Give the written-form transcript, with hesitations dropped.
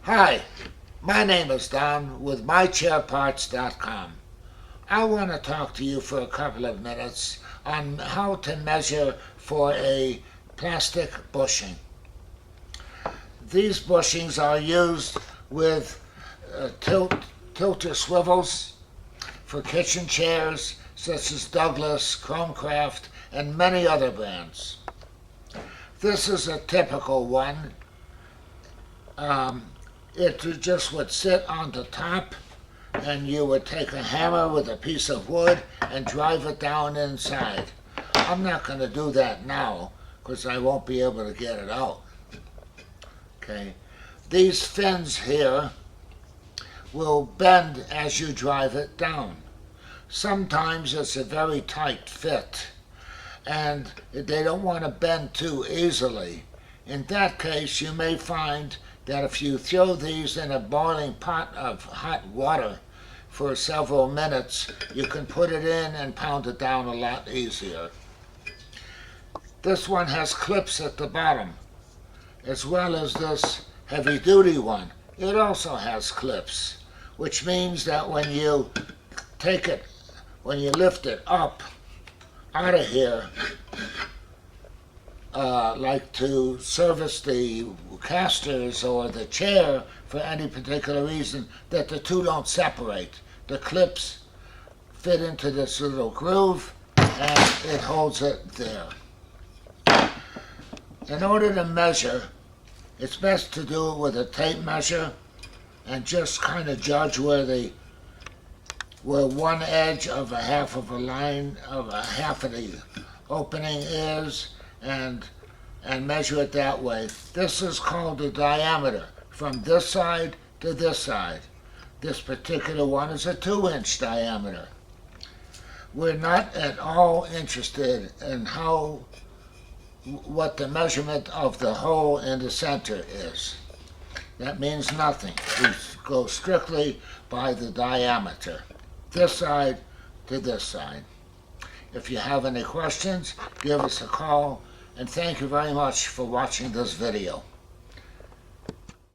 Hi, my name is Don with MyChairParts.com. I want to talk to you for a couple of minutes on how to measure for a plastic bushing. These bushings are used with tilter swivels for kitchen chairs such as Douglas, Chromcraft, and many other brands. This is a typical one. It just would sit on the top, and you would take a hammer with a piece of wood and drive it down inside. I'm not going to do that now because I won't be able to get it out. Okay, these fins here will bend as you drive it down. Sometimes it's a very tight fit and they don't want to bend too easily. In that case, you may find that if you throw these in a boiling pot of hot water for several minutes, you can put it in and pound it down a lot easier. This one has clips at the bottom, as well as this heavy-duty one. It also has clips, which means that when you lift it up out of here, like to service the casters or the chair for any particular reason, that the two don't separate. The clips fit into this little groove and it holds it there. In order to measure, it's best to do it with a tape measure and just kind of judge where one edge of a half of a line of a half of the opening is, and measure it that way. This is called the diameter from this side to this side. This particular one is a 2-inch diameter. We're not at all interested in what the measurement of the hole in the center is. That means nothing. We go strictly by the diameter, this side to this side. If you have any questions, give us a call, and thank you very much for watching this video.